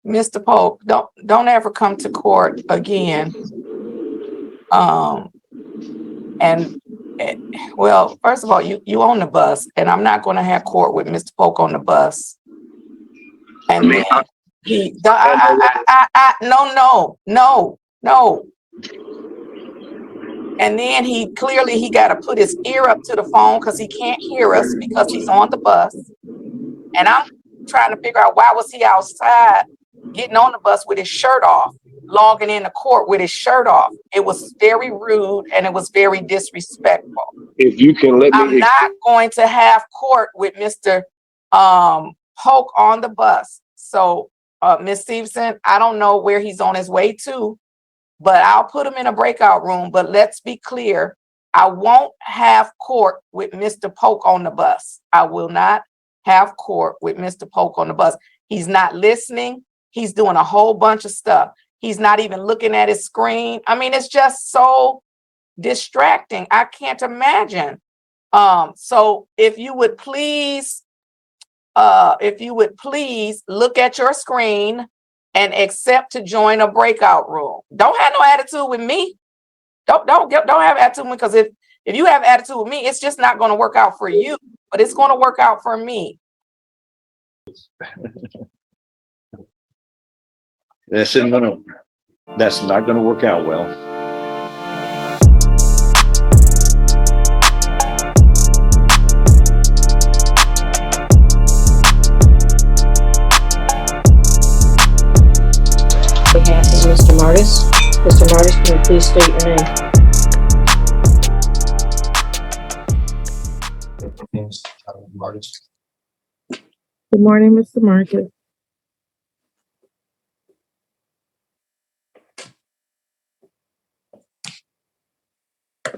Mr. Polk, don't ever come to court again. Well, first of all, you on the bus, and I'm not going to have court with Mr. Polk on the bus. And then no. And then he got to put his ear up to the phone because he can't hear us because he's on the bus. And I'm trying to figure out why was he outside getting on the bus with his shirt off, logging into court with his shirt off. It was very rude and it was very disrespectful. If you can let me, I'm not going to have court with Mr. Polk on the bus. So, Ms. Stevenson, I don't know where he's on his way to, but I'll put him in a breakout room. But let's be clear, I won't have court with Mr. Polk on the bus. I will not have court with Mr. Polk on the bus. He's not listening. He's doing a whole bunch of stuff. He's not even looking at his screen. I mean, it's just so distracting. I can't imagine. So if you would please look at your screen and accept to join a breakout room. Don't have no attitude with me. Don't have attitude with me, because if you have attitude with me, it's just not going to work out for you, but it's going to work out for me. That's not gonna work out well. Behalf of Mr. Martis. Mr. Martis, can you please state your name? Yes, Martis. Good morning, Mr. Martis.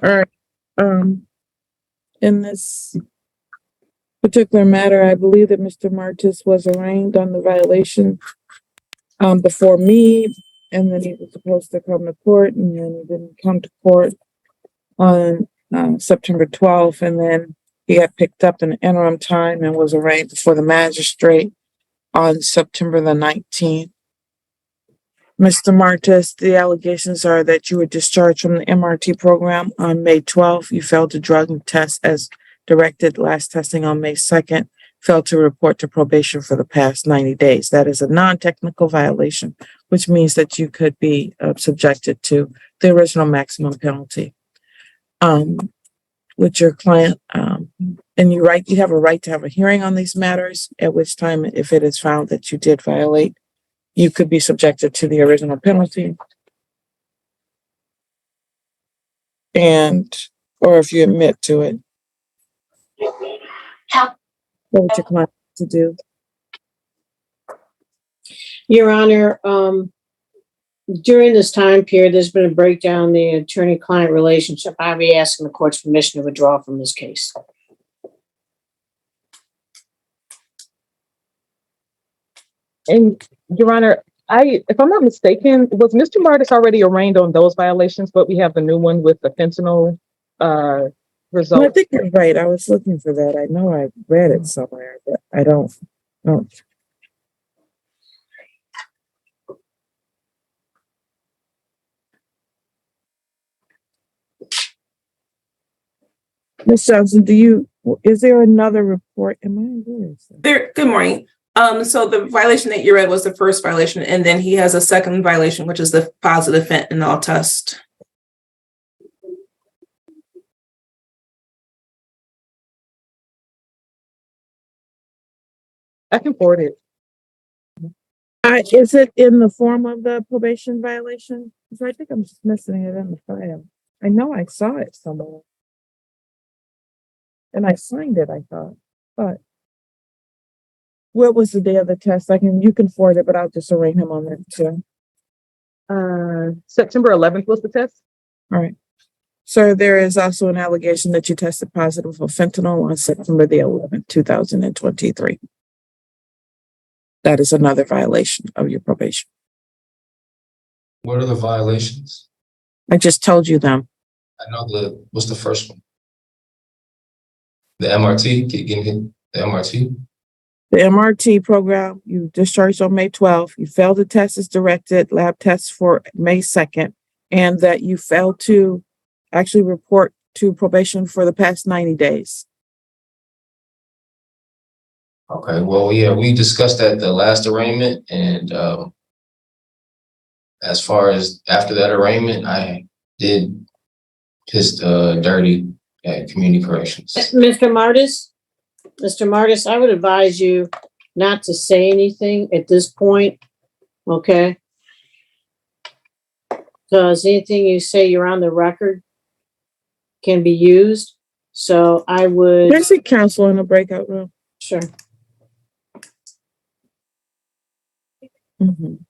All right. In this particular matter, I believe that Mr. Martis was arraigned on the violation before me, and then he was supposed to come to court, and then he didn't come to court on September 12th, and then he got picked up in the interim time and was arraigned before the magistrate on September the 19th. Mr. Martis, the allegations are that you were discharged from the MRT program on May 12th. You failed to drug test as directed, last testing on May 2nd, failed to report to probation for the past 90 days. That is a non-technical violation, which means that you could be subjected to the original maximum penalty. With your client, and you have a right to have a hearing on these matters, at which time, if it is found that you did violate, you could be subjected to the original penalty. Or if you admit to it, what would your client to do? Your Honor, during this time period, there's been a breakdown in the attorney-client relationship. I'll be asking the court's permission to withdraw from this case. And Your Honor, if I'm not mistaken, was Mr. Martis already arraigned on those violations, but we have the new one with the fentanyl result? I think you're right. I was looking for that. I know I read it somewhere, but I don't know. Ms. Johnson, is there another report? Good morning. So the violation that you read was the first violation, and then he has a second violation, which is the positive fentanyl test. I can forward it. Is it in the form of the probation violation? Because I think I'm just missing it in the file. I know I saw it somewhere. And I signed it, I thought. But what was the day of the test? You can forward it, but I'll just arraign him on that too. September 11th was the test. All right. So there is also an allegation that you tested positive for fentanyl on September the 11th, 2023. That is another violation of your probation. What are the violations? I just told you them. I know what's the first one? The MRT, getting hit, the MRT? The MRT program, you discharged on May 12th. You failed the test as directed, lab tests for May 2nd, and that you failed to actually report to probation for the past 90 days. Okay, well, yeah, we discussed that the last arraignment, and as far as after that arraignment, I did piss dirty at community corrections. Mr. Martis, I would advise you not to say anything at this point, okay? Because anything you say, you're on the record, can be used. So I would, Can I see counsel in the breakout room? sure. Mhm.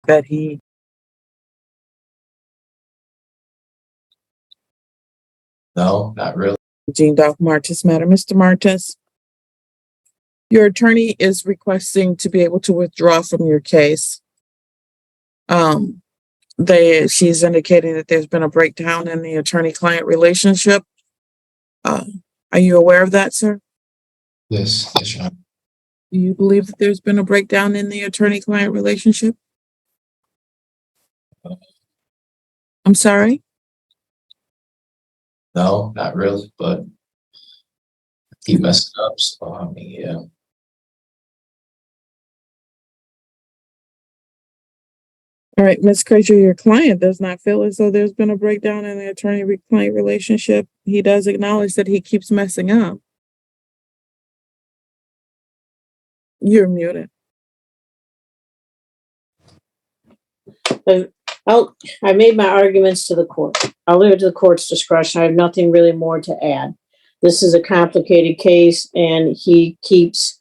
That he No, not really. deemed off Martis matter. Mr. Martis, your attorney is requesting to be able to withdraw from your case. She's indicating that there's been a breakdown in the attorney-client relationship. Are you aware of that, sir? Yes, Your Honor. Do you believe that there's been a breakdown in the attorney-client relationship? I'm sorry? No, not really, but I keep messing up, so I mean, yeah. All right, Ms. Crater, your client does not feel as though there's been a breakdown in the attorney-client relationship. He does acknowledge that he keeps messing up. You're muted. I made my arguments to the court. I'll leave it to the court's discretion. I have nothing really more to add. This is a complicated case, and he keeps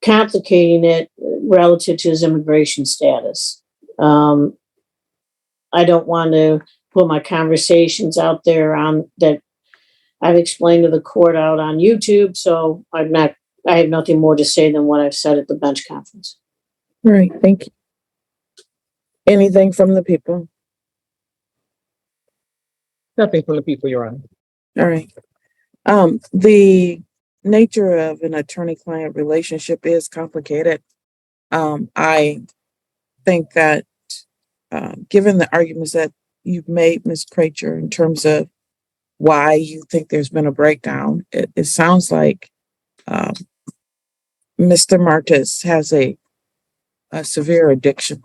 complicating it relative to his immigration status. I don't want to put my conversations out there on that I've explained to the court out on YouTube, so I have nothing more to say than what I've said at the bench conference. All right, thank you. Anything from the people? Nothing from the people, Your Honor. All right. The nature of an attorney-client relationship is complicated. I think that, given the arguments that you've made, Ms. Crater, in terms of why you think there's been a breakdown, it sounds like Mr. Martis has a severe addiction.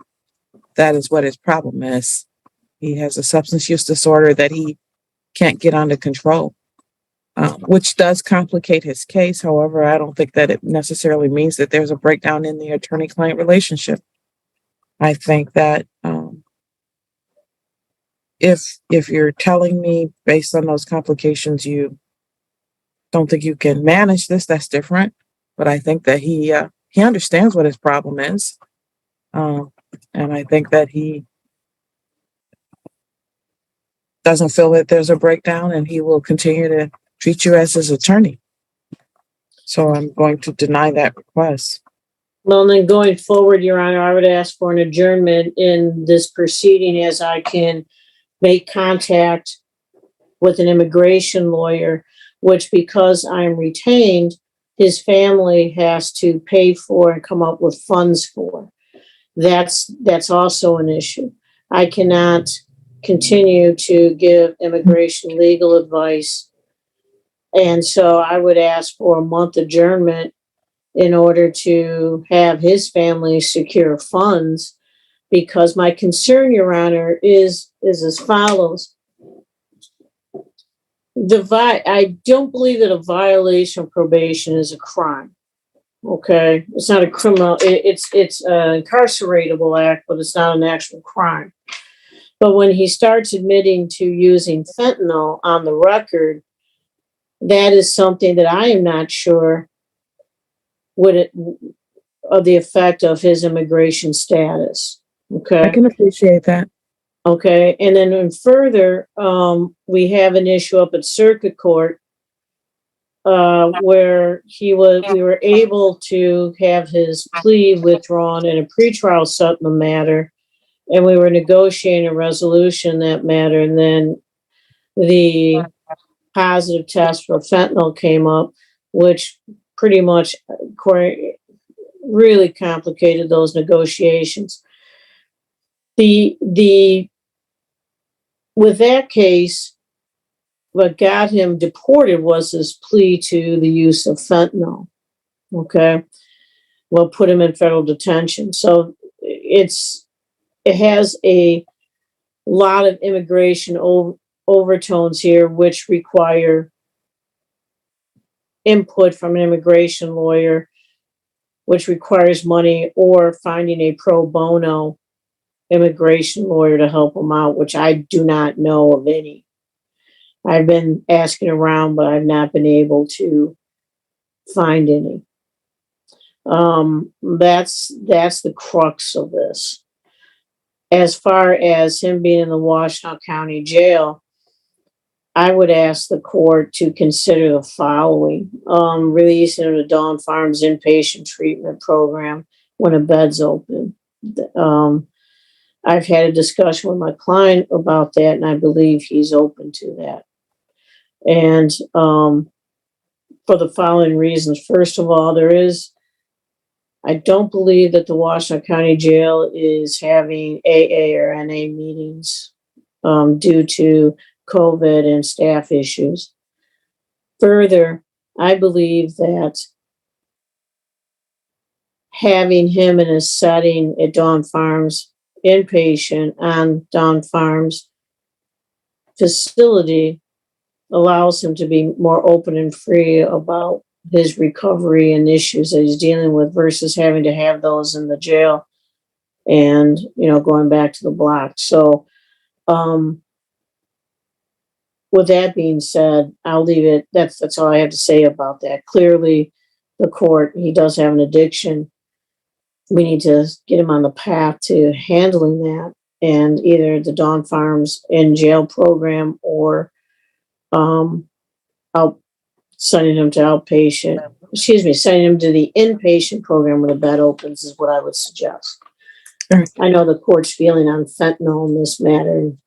That is what his problem is. He has a substance use disorder that he can't get under control, which does complicate his case. However, I don't think that it necessarily means that there's a breakdown in the attorney-client relationship. I think that if you're telling me based on those complications, you don't think you can manage this, that's different. But I think that he understands what his problem is. And I think that he doesn't feel that there's a breakdown, and he will continue to treat you as his attorney. So I'm going to deny that request. Well, then going forward, Your Honor, I would ask for an adjournment in this proceeding as I can make contact with an immigration lawyer, which, because I'm retained, his family has to pay for and come up with funds for. That's also an issue. I cannot continue to give immigration legal advice. And so I would ask for a month adjournment in order to have his family secure funds, because my concern, Your Honor, is as follows. I don't believe that a violation of probation is a crime. Okay, it's not a criminal. It's an incarceratable act, but it's not an actual crime. But when he starts admitting to using fentanyl on the record, that is something that I am not sure of the effect of his immigration status. Okay. I can appreciate that. Okay. And then further, we have an issue up at circuit court where we were able to have his plea withdrawn in a pretrial settlement matter, and we were negotiating a resolution in that matter, and then the positive test for fentanyl came up, which pretty much really complicated those negotiations. With that case, what got him deported was his plea to the use of fentanyl. Okay. Well, put him in federal detention. So it has a lot of immigration overtones here, which require input from an immigration lawyer, which requires money, or finding a pro bono immigration lawyer to help him out, which I do not know of any. I've been asking around, but I've not been able to find any. That's the crux of this. As far as him being in the Washtenaw County Jail, I would ask the court to consider the following: releasing him to Dawn Farms inpatient treatment program when a bed's open. I've had a discussion with my client about that, and I believe he's open to that. And for the following reasons. First of all, I don't believe that the Washtenaw County Jail is having AA or NA meetings due to COVID and staff issues. Further, I believe that having him in a setting at Dawn Farms, inpatient on Dawn Farms facility, allows him to be more open and free about his recovery and issues that he's dealing with versus having to have those in the jail and, going back to the block. So, with that being said, I'll leave it. That's all I have to say about that. Clearly, the court, he does have an addiction. We need to get him on the path to handling that, and either the Dawn Farms in jail program or sending him to sending him to the inpatient program when the bed opens is what I would suggest. Right. I know the court's feeling on fentanyl in this matter. And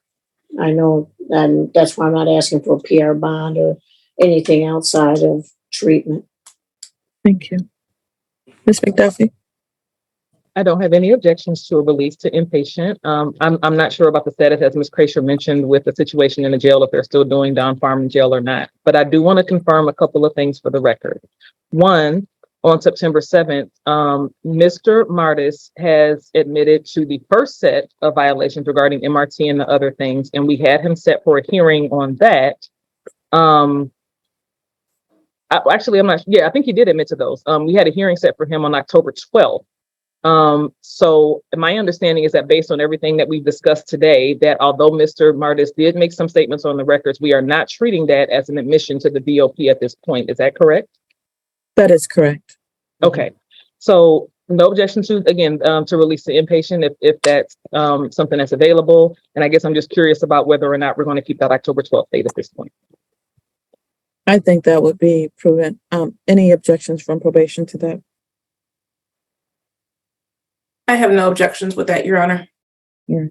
I know, and that's why I'm not asking for a PR bond or anything outside of treatment. Thank you. Ms. McDuffie? I don't have any objections to a release to inpatient. I'm not sure about the status, as Ms. Krasher mentioned, with the situation in the jail, if they're still doing Dawn Farm jail or not. But I do want to confirm a couple of things for the record. One, on September 7th, Mr. Martis has admitted to the first set of violations regarding MRT and the other things, and we had him set for a hearing on that. Actually, I'm not. Yeah, I think he did admit to those. We had a hearing set for him on October 12th. So my understanding is that based on everything that we've discussed today, that although Mr. Martis did make some statements on the records, we are not treating that as an admission to the BOP at this point. Is that correct? That is correct. Okay. So no objection to, again, to release the inpatient if that's something that's available. And I guess I'm just curious about whether or not we're going to keep that October 12th date at this point. I think that would be prudent. Any objections from probation to that? I have no objections with that, Your Honor. Yeah.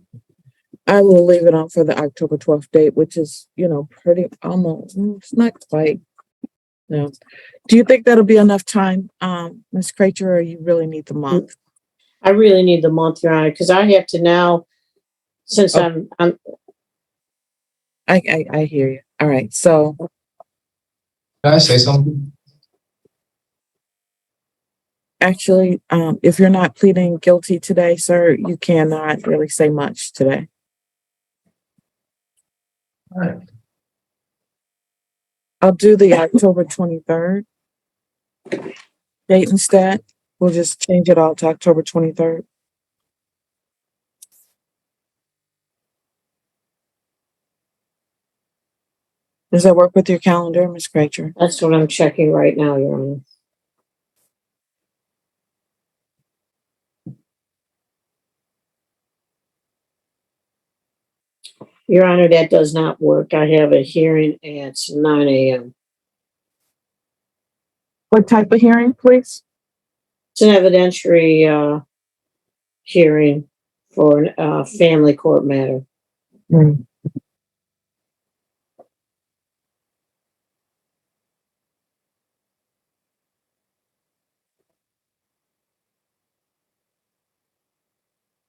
I will leave it on for the October 12th date, which is, pretty almost, it's not quite. No. Do you think that'll be enough time, Ms. Krasher, or you really need the month? I really need the month, Your Honor, because I have to now, since I hear you. All right. So Can I say something? actually, if you're not pleading guilty today, sir, you cannot really say much today. All right. I'll do the October 23rd date instead. We'll just change it all to October 23rd. Does that work with your calendar, Ms. Krasher? that's what I'm checking right now, Your Honor. Your Honor, that does not work. I have a hearing at 9 a.m. What type of hearing, please? It's an evidentiary, hearing for a family court matter.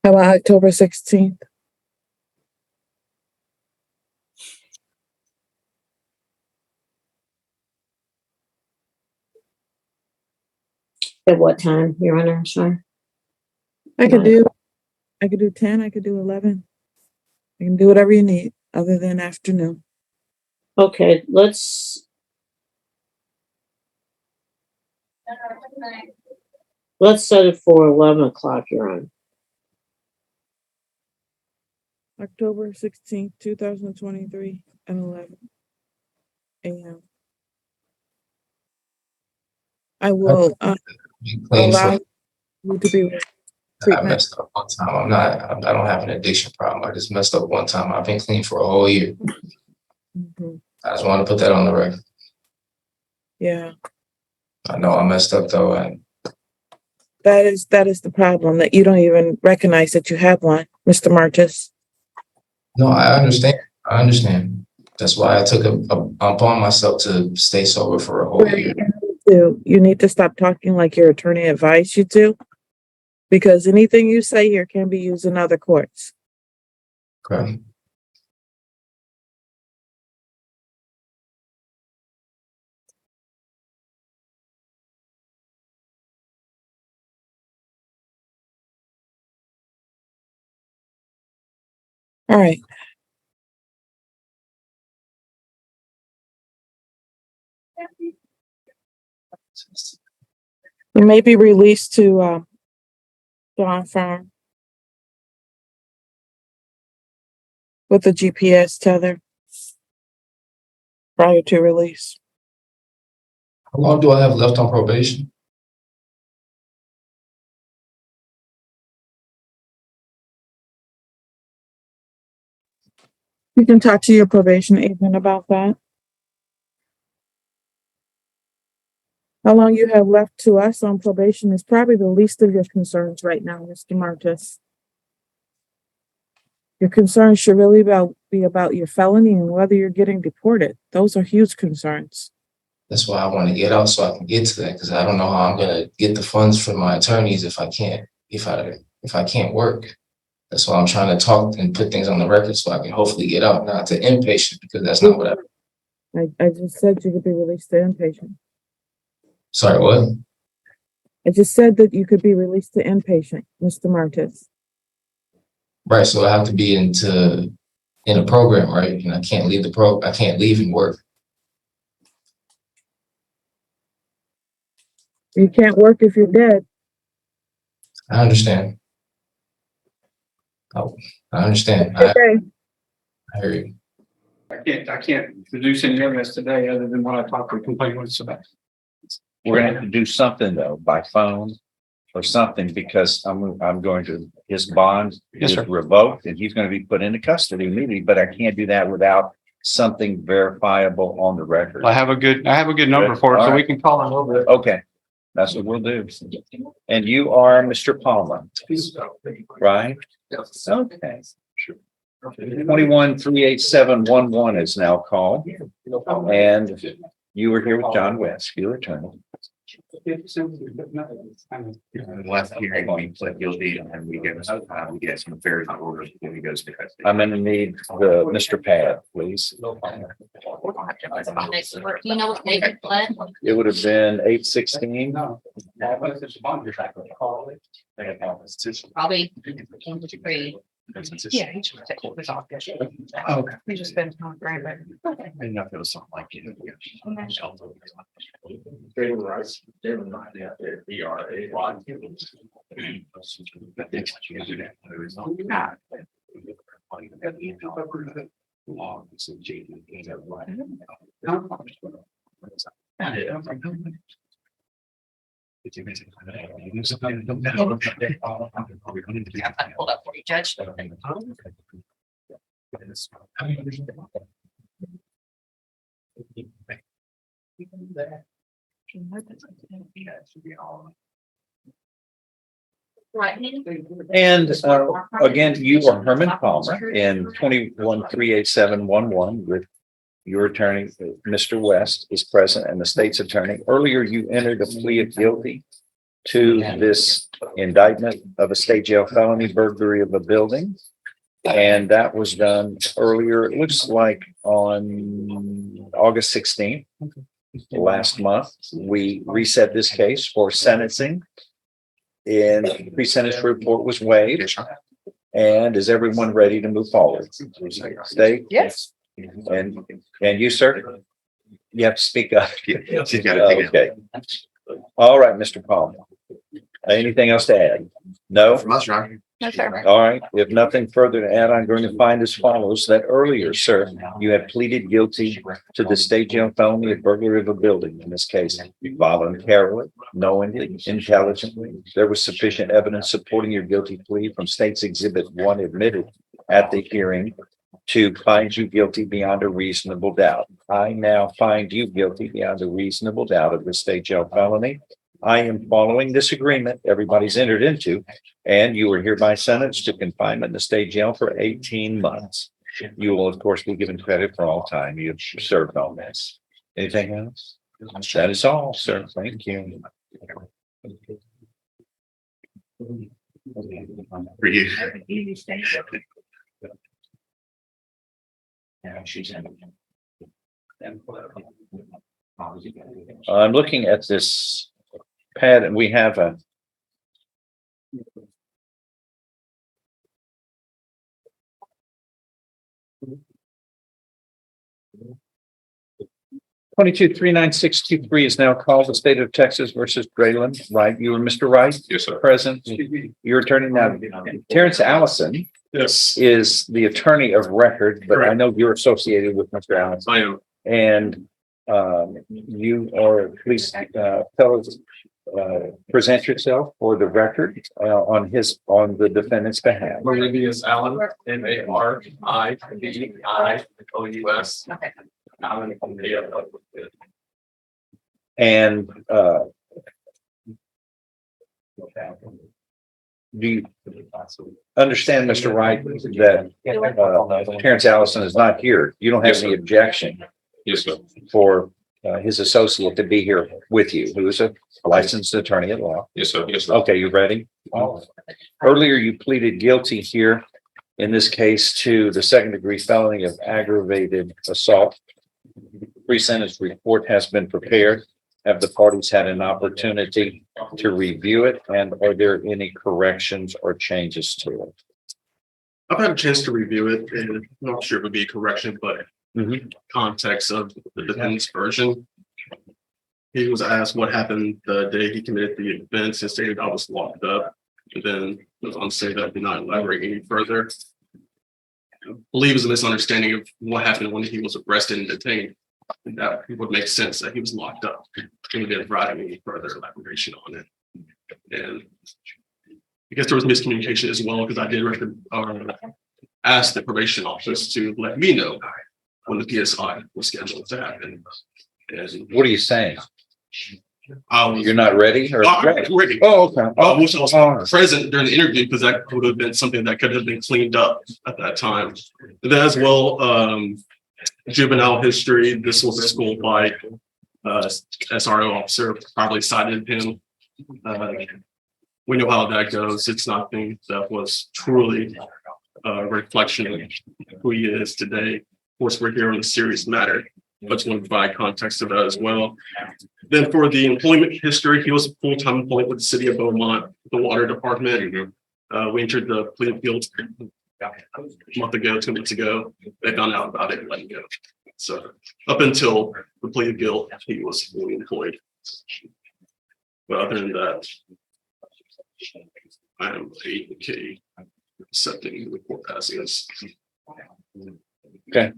How about October 16th? At what time, Your Honor? I'm sorry. I could do 10, I could do 11. I can do whatever you need, other than afternoon. Okay, let's set it for 11 o'clock, Your Honor. October 16th, 2023 at 11 a.m. I will Be clean allow for, you to be with I treatment. messed up one time. I don't have an addiction problem. I just messed up one time. I've been clean for a whole year. Mhm. I just want to put that on the record. Yeah, I know I messed up though, and that is the problem, that you don't even recognize that you have one, Mr. Martis. no, I understand. I understand. That's why I took a bump on myself to stay sober for a whole year. You need to stop talking like your attorney advised you to, because anything you say here can be used in other courts. Okay. All right. You may be released to Dawn Farm with a GPS tether prior to release. How long do I have left on probation? You can talk to your probation agent about that. How long you have left to us on probation is probably the least of your concerns right now, Mr. Martis. Your concerns should really be about your felony and whether you're getting deported. Those are huge concerns. That's why I want to get out so I can get to that, because I don't know how I'm gonna get the funds from my attorneys if I can't work. That's why I'm trying to talk and put things on the record so I can hopefully get out, not to inpatient, because that's not what I just said you could be released to inpatient. Sorry, what? I just said that you could be released to inpatient, Mr. Martis. Right, so I have to be in a program, right? And I can't leave I can't leave and work. You can't work if you're dead. I understand. Oh, I understand. Okay. I hear you. I can't produce any evidence today other than what I talked to complainants about. We're gonna have to do something though, by phone or something, because I'm going to, his bond Yes, is sir. revoked and he's gonna be put into custody immediately, but I can't do that without something verifiable on the record. I have a good number for it, so we can call him over. Okay, that's what we'll do. And you are Mr. Palmer, right? Okay. 21-38711 is now called, and you were here with John West, your attorney. Left hearing, we pled guilty and we get some affairs in order before he goes to custody. I'm gonna need the Mr. Pad, please. Do you know what they pled? It would have been 816. Probably in the degree. Yeah. Okay. We just been talking, right? I didn't know if it was something like it. Hold up for you, Judge. And again, you are Herman Palmer in 21-38711 with your attorney, Mr. West is present, and the state's attorney. Earlier, you entered a plea of guilty to this indictment of a state jail felony burglary of a building. And that was done earlier, it looks like on August 16th, last month. We reset this case for sentencing. And the pre-sentence report was waived. And is everyone ready to move forward? State? Yes. And you, sir? You have to speak up. She's got to take it. Okay. All right, Mr. Palmer. Anything else to add? No? From us, John. No, sir. All right. If nothing further to add, I'm going to find as follows that earlier, sir, you had pleaded guilty to the state jail felony of burglary of a building. In this case, voluntarily, knowingly, intelligently. There was sufficient evidence supporting your guilty plea from State's Exhibit 1 admitted at the hearing to find you guilty beyond a reasonable doubt. I now find you guilty beyond a reasonable doubt of the state jail felony. I am following this agreement everybody's entered into, and you are hereby sentenced to confinement in the state jail for 18 months. You will, of course, be given credit for all time you have served on this. Anything else? That is all, sir. Thank you. For you. I'm looking at this pad and we have a (22-39623) is now called the state of Texas versus Grayland. Right? You were Mr. Wright? Yes, sir. Present. Your attorney now. Terrence Allison Yes, is the attorney of record, but I know you're associated with Mr. Allison. I am. And you are, please tell us, present yourself for the record on the defendant's behalf. My name is Alan, MARIDIOUS. Okay. Alan from the And do you understand, Mr. Wright, that Terrence Allison is not here? You don't have Yes, any sir. objection Yes, sir. for his associate to be here with you, who is a licensed attorney at law. Yes, sir. Yes, sir. Okay, you ready? Earlier, you pleaded guilty here in this case to the second-degree felony of aggravated assault. Pre-sentence report has been prepared. Have the parties had an opportunity to review it? And are there any corrections or changes to it? I've had a chance to review it, and I'm not sure it would be a correction, but context of the defendant's version. He was asked what happened the day he committed the offense and stated I was locked up. And then goes on to say that did not elaborate any further. I believe it's a misunderstanding of what happened when he was arrested and detained. And that would make sense that he was locked up. And he didn't provide any further elaboration on it. And I guess there was miscommunication as well, because I did ask the probation office to let me know when the PSI was scheduled to happen. And What are you saying? I You're not ready? Or ready. Oh, okay. I wish I was present during the interview, because that would have been something that could have been cleaned up at that time. And then as well, juvenile history. This was a school fight. SRO officer probably cited him. We know how that goes. It's nothing that was truly a reflection of who he is today. Of course, we're here on a serious matter, but just want to provide context of that as well. Then for the employment history, he was full-time employed with the city of Beaumont, the water department. We entered the plea of guilt a month ago, 2 months ago. They found out about it and let him go. So up until the plea of guilt, he was fully employed. But other than that, I am okay accepting the report as is. Okay.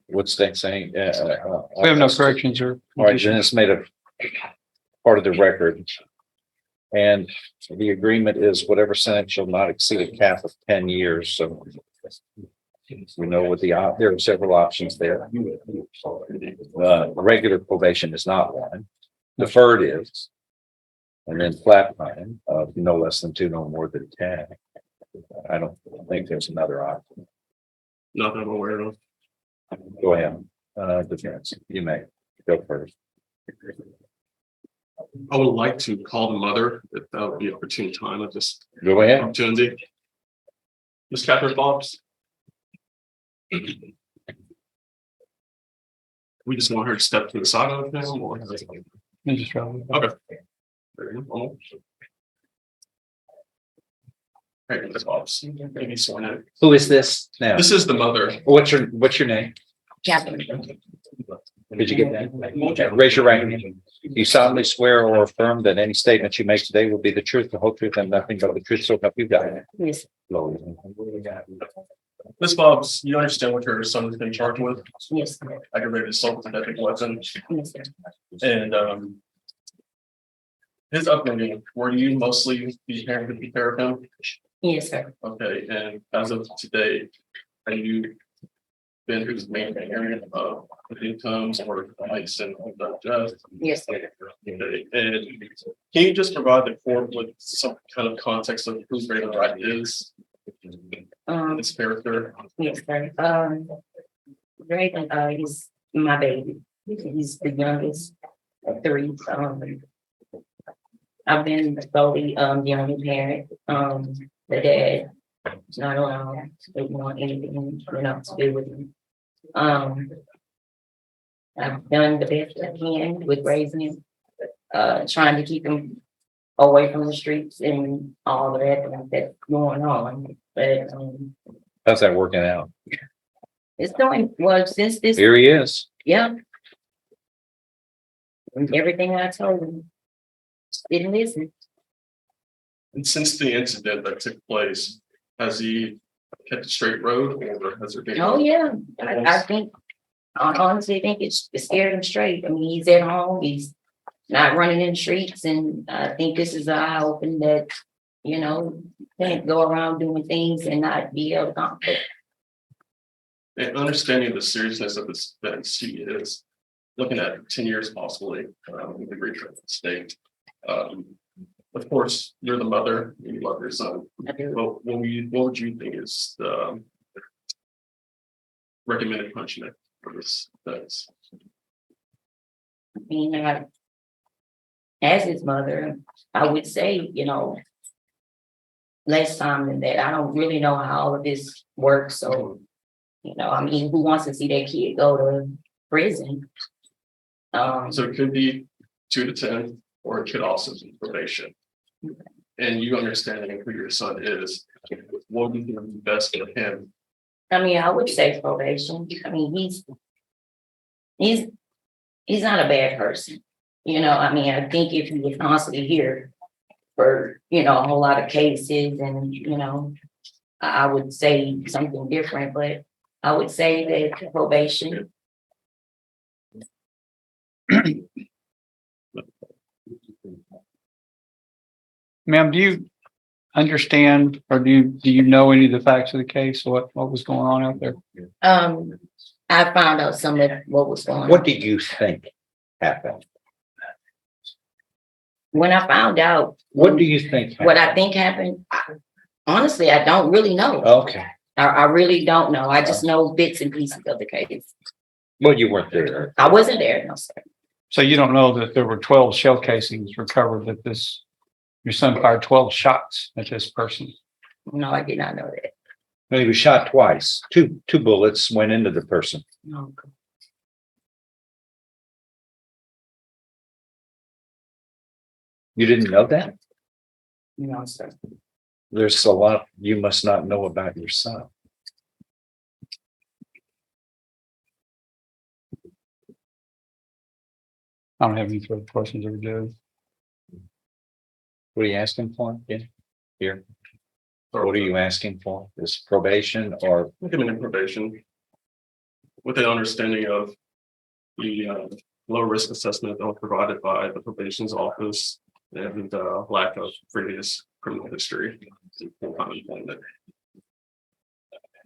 What's that saying? We have no corrections or. All right, then it's made a part of the record. And the agreement is whatever sentence shall not exceed a cap of 10 years. So we know what there are several options there. Regular probation is not one. Deferred is. And then flat plan of no less than 2, no more than 10. I don't think there's another option. Not that I'm aware of. Go ahead. Defense, you may go first. I would like to call the mother if that would be an opportune time of this Go ahead. opportunity. Miss Catherine Fobbs. We just want her to step to the side of him or? Okay. Hey, Miss Fobbs, maybe sworn in. Who is this now? This is the mother. What's your name? Catherine. Did you get that? Raise your right hand. You solemnly swear or affirm that any statement you make today will be the truth, the whole truth, and nothing but the truth, so help you God. Yes. Miss Fobbs, you understand what your son has been charged with? Yes. Aggravated assault with a deadly weapon. Yes, sir. And his upbringing, were you mostly the parent to take care of him? Yes, sir. Okay, and as of today, have you been his main parent of incomes or advice and all that jazz? Yes, sir. Okay, and can you just provide the court with some kind of context of who Brandon Wright is? His character? Yes, sir. Draven, he's my baby. He's the youngest of 3. I've been solely the only parent. The dad is not around. They want anything, to do with him. I've done the best I can with raising him, trying to keep him away from the streets and all of that that's going on. But How's that working out? it's going well since this. Here he is. Yeah. And everything I told him, didn't listen. And since the incident that took place, has he kept a straight road or has there been? Oh, yeah. I think, I honestly think it scared him straight. I mean, he's at home, he's not running in the streets, and I think this is an eye open that, can't go around doing things and not be able to accomplish. And understanding the seriousness of this event, he is looking at 10 years possibly with the great state. Of course, you're the mother, you love your son. I do. But what would you think is the recommended punishment for this offense? I mean, as his mother, I would say, less time than that. I don't really know how all of this works. So, I mean, who wants to see their kid go to prison? So it could be 2 to 10, or it could also be probation. And you understanding who your son is, what would you think would be best for him? I mean, I would say probation. I mean, he's not a bad person. I mean, I think if he was constantly here for, a whole lot of cases and, I would say something different, but I would say that probation. Ma'am, do you understand or do you know any of the facts of the case? What was going on out there? I found out some of what was going on. What did you think happened? When I found out. What do you think? What I think happened, honestly, I don't really know. Okay. I really don't know. I just know bits and pieces of the case. Well, you weren't there. I wasn't there, no, sir. So you don't know that there were 12 shell casings recovered, that your son fired 12 shots at this person? No, I did not know that. But he was shot twice. Two bullets went into the person. No. You didn't know that? No, sir. There's a lot you must not know about your son. I don't have any further questions or do. What are you asking for? Yeah. Here. What are you asking for? Is probation or? Look at an probation with an understanding of the low risk assessment that was provided by the probation's office and lack of previous criminal history.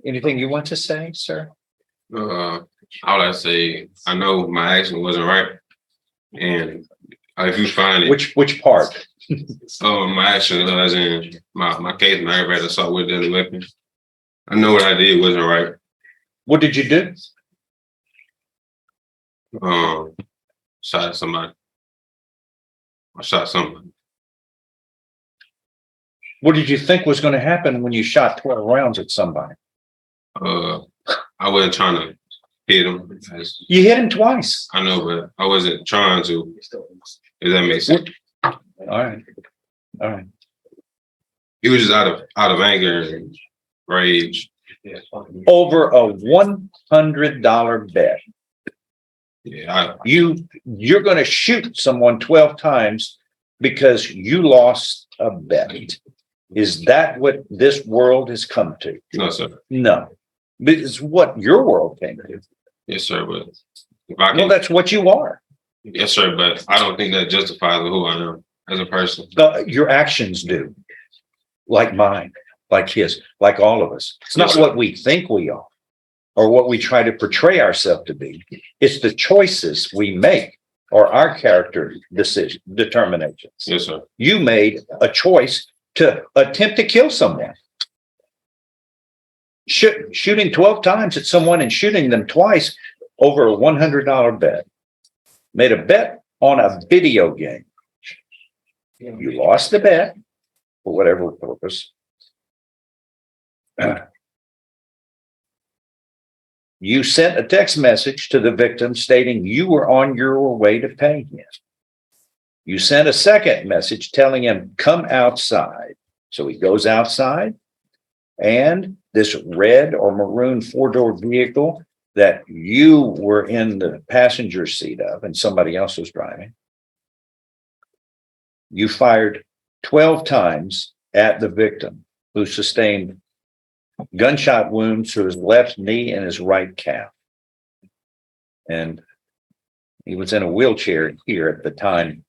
Anything you want to say, sir? All I say, I know my action wasn't right, and If you find it, Which part? my action, as in my case, my aggravated assault with deadly weapon. I know what I did wasn't right. What did you do? Shot somebody. I shot somebody. What did you think was going to happen when you shot 12 rounds at somebody? I wasn't trying to hit him. You hit him twice. I know, but I wasn't trying to. If that makes sense. All right. All right. He was just out of anger and rage. Over a $100 bet. Yeah, You're going to shoot someone 12 times because you lost a bet. Is that what this world has come to? no, sir. No. It's what your world came to. Yes, sir. But if I Well, can, that's what you are. yes, sir. But I don't think that justifies who I am as a person. Your actions do. Like mine, like his, like all of us. It's not Yes, sir. what we think we are or what we try to portray ourselves to be. It's the choices we make or our character determinations. Yes, sir. You made a choice to attempt to kill someone. Shooting 12 times at someone and shooting them twice over a $100 bet. Made a bet on a video game. You lost the bet for whatever purpose. You sent a text message to the victim stating you were on your way to pay him. You sent a second message telling him, come outside. So he goes outside, and this red or maroon four-door vehicle that you were in the passenger seat of and somebody else was driving, you fired 12 times at the victim, who sustained gunshot wounds to his left knee and his right calf. And he was in a wheelchair here at the time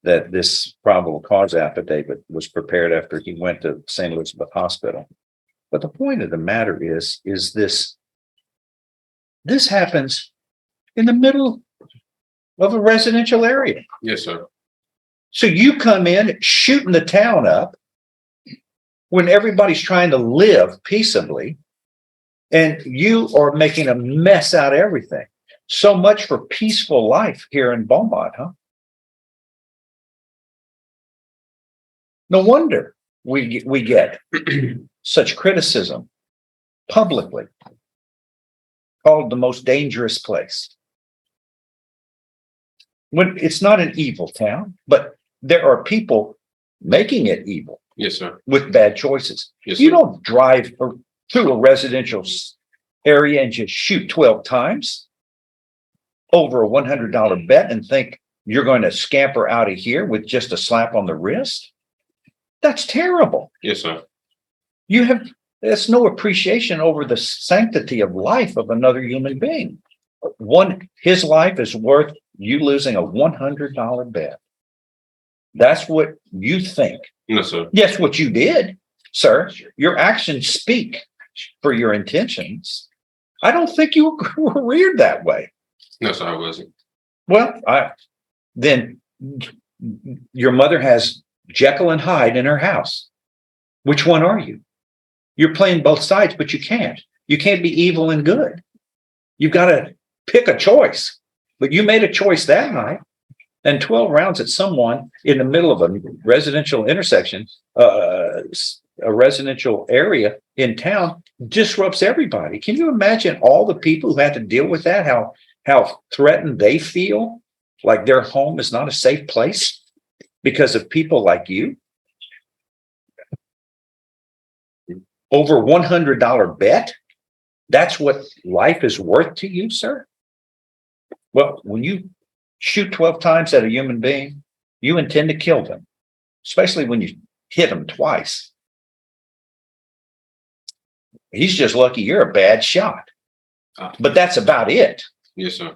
that this probable cause affidavit was prepared after he went to St. Elizabeth Hospital. But the point of the matter is this happens in the middle of a residential area. Yes, sir. So you come in shooting the town up when everybody's trying to live peaceably, and you are making a mess out of everything. So much for peaceful life here in Beaumont, huh? No wonder we get such criticism publicly, called the most dangerous place. When it's not an evil town, but there are people making it evil. Yes, sir. With bad choices. Yes, You sir. don't drive through a residential area and just shoot 12 times over a $100 bet and think you're going to scamper out of here with just a slap on the wrist. That's terrible. Yes, sir. There's no appreciation over the sanctity of life of another human being. His life is worth you losing a $100 bet. That's what you think. No, sir. Yes, what you did, sir. Your actions speak for your intentions. I don't think you were reared that way. No, sir, I wasn't. Well, then your mother has Jekyll and Hyde in her house. Which one are you? You're playing both sides, but you can't. You can't be evil and good. You've got to pick a choice. But you made a choice that night. And 12 rounds at someone in the middle of a residential intersection, a residential area in town, disrupts everybody. Can you imagine all the people who had to deal with that? How threatened they feel, like their home is not a safe place because of people like you? Over $100 bet? That's what life is worth to you, sir? Well, when you shoot 12 times at a human being, you intend to kill them, especially when you hit them twice. He's just lucky you're a bad shot. But that's about it. Yes, sir.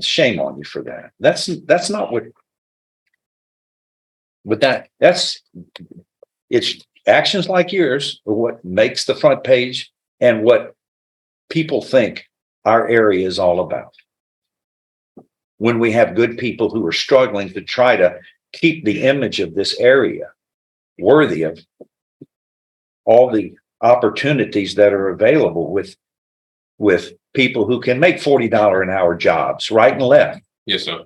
Shame on you for that. That's not what. But it's actions like yours are what makes the front page and what people think our area is all about. when we have good people who are struggling to try to keep the image of this area worthy of all the opportunities that are available with people who can make $40 an hour jobs right and left. Yes, sir.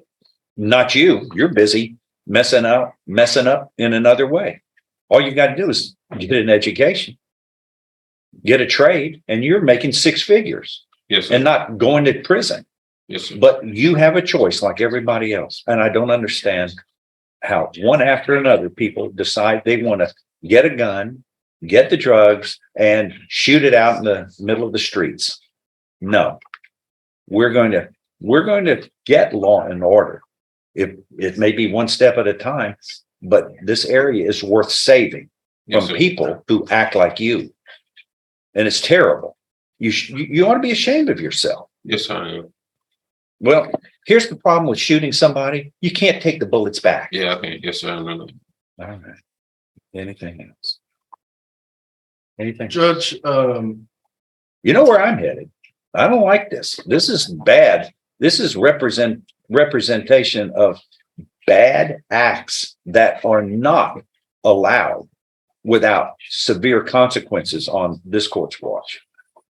Not you. You're busy messing up in another way. All you got to do is get an education, get a trade, and you're making six figures. Yes, sir. And not going to prison. Yes, sir. But you have a choice like everybody else. And I don't understand how one after another people decide they want to get a gun, get the drugs, and shoot it out in the middle of the streets. No, we're going to get law and order. It may be one step at a time, but this area is worth saving Yes, from sir. people who act like you. And it's terrible. You ought to be ashamed of yourself. Yes, sir, I am. Well, here's the problem with shooting somebody. You can't take the bullets back. Yeah, okay. Yes, sir. I know that. All right. Anything else? Anything? Judge, You know where I'm headed. I don't like this. This is bad. This is representation of bad acts that are not allowed without severe consequences on this court's watch.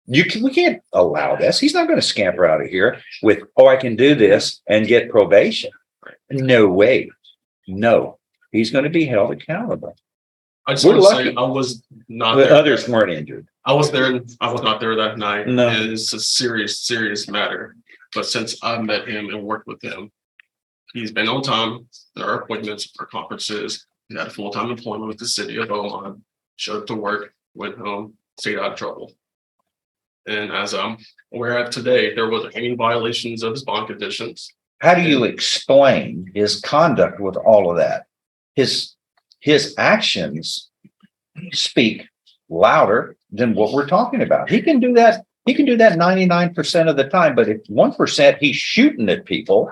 We can't allow this. He's not going to scamper out of here with, oh, I can do this and get probation. No way. No, he's going to be held accountable. I just We're want to say lucky. I was not The there. others weren't injured. I was there. I was not there that night. No. It's a serious matter. But since I met him and worked with him, he's been on time. There are appointments for conferences. He had full-time employment with the city of Oman. Showed up to work, went home, stayed out of trouble. And as I'm aware of today, there wasn't any violations of his bond conditions. How do you explain his conduct with all of that? His actions speak louder than what we're talking about. He can do that. He can do that 99% of the time, but if 1% he's shooting at people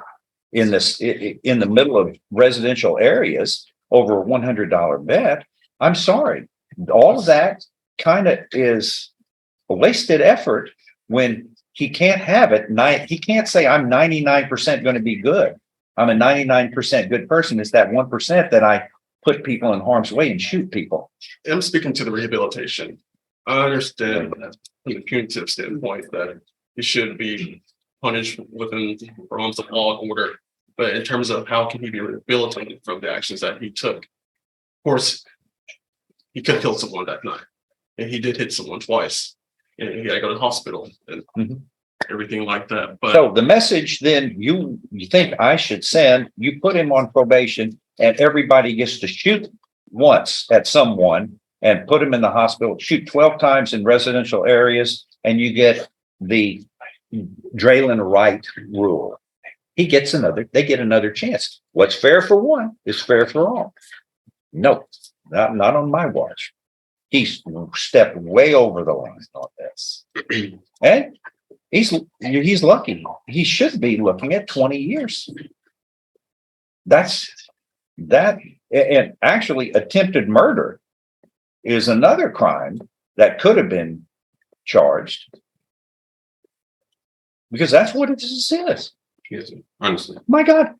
in the middle of residential areas over a $100 bet, I'm sorry. All of that kind of is a wasted effort when he can't have it. He can't say I'm 99% going to be good. I'm a 99% good person. It's that 1% that I put people in harm's way and shoot people. I'm speaking to the rehabilitation. I understand that from the punitive standpoint that he should be punished within the realms of law and order. But in terms of how can he be rehabilitated from the actions that he took, of course, he could have killed someone that night. And he did hit someone twice. And he had to go to the hospital and everything like that. But So the message then you think I should send, you put him on probation and everybody gets to shoot once at someone and put him in the hospital, shoot 12 times in residential areas, and you get the Draylen Wright rule. They get another chance. What's fair for one is fair for all. No, not on my watch. He's stepped way over the line on this. And he's lucky. He should be looking at 20 years. And actually attempted murder is another crime that could have been charged. Because that's what it is. Yes, honestly. My God,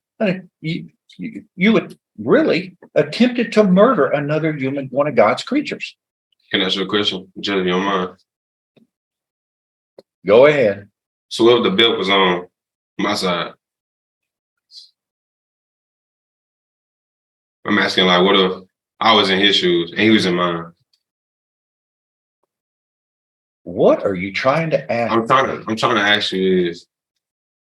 you would really attempted to murder another human, one of God's creatures. Can I ask you a question? Judge, your mind. Go ahead. So if the belt was on my side, I'm asking, like, what if I was in his shoes and he was in mine? What are you trying to ask? I'm trying to ask you is,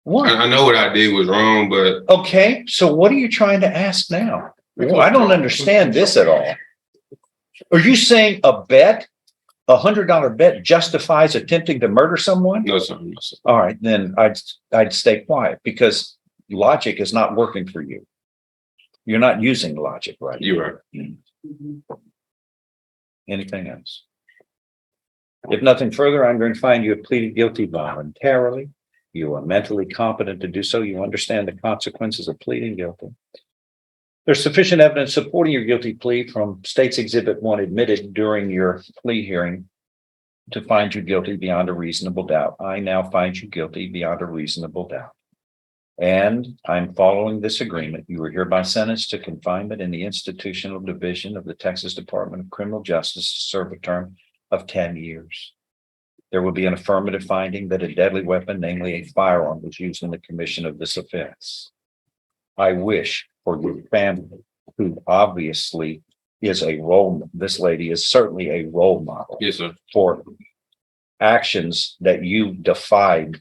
What? I know what I did was wrong, but Okay, so what are you trying to ask now? Well, I don't understand this at all. Are you saying a bet, $100 bet justifies attempting to murder someone? no, sir, no, sir. All right, then I'd stay quiet because logic is not working for you. You're not using logic right. You're right. Anything else? If nothing further, I'm going to find you have pleaded guilty voluntarily. You are mentally competent to do so. You understand the consequences of pleading guilty. There's sufficient evidence supporting your guilty plea from State's Exhibit 1 admitted during your plea hearing to find you guilty beyond a reasonable doubt. I now find you guilty beyond a reasonable doubt. And I'm following this agreement. You are hereby sentenced to confinement in the institutional division of the Texas Department of Criminal Justice to serve a term of 10 years. There will be an affirmative finding that a deadly weapon, namely a firearm, was used in the commission of this offense. I wish for your family, who obviously is a role, this lady is certainly a role model. Yes, sir. For actions that you defied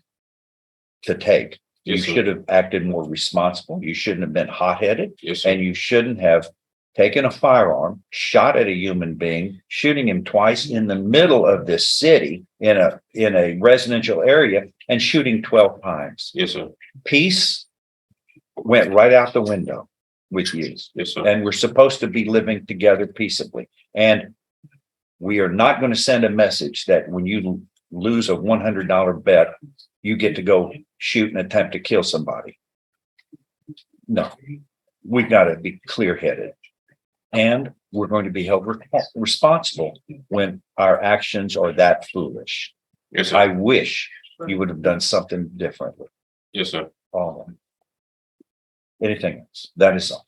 to take. You Yes, sir. should have acted more responsible. You shouldn't have been hot-headed, Yes, sir. and you shouldn't have taken a firearm, shot at a human being, shooting him twice in the middle of this city in a residential area and shooting 12 times. Yes, sir. Peace went right out the window with you. Yes, sir. And we're supposed to be living together peaceably. And we are not going to send a message that when you lose a $100 bet, you get to go shoot and attempt to kill somebody. No, we've got to be clear-headed. And we're going to be held responsible when our actions are that foolish. Yes, sir. I wish you would have done something differently. Yes, sir. Anything else? That is all.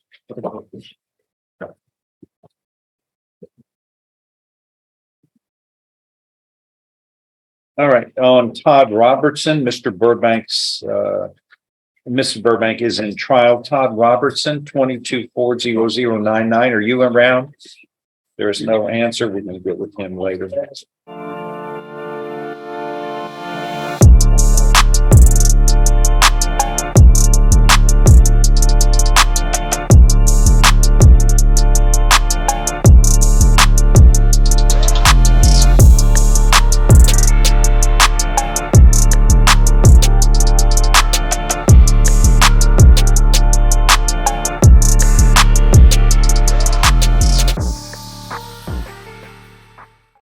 All right, on Todd Robertson, Mr. Burbank is in trial. Todd Robertson, 2240099. Are you around? There is no answer. We're going to get with him later.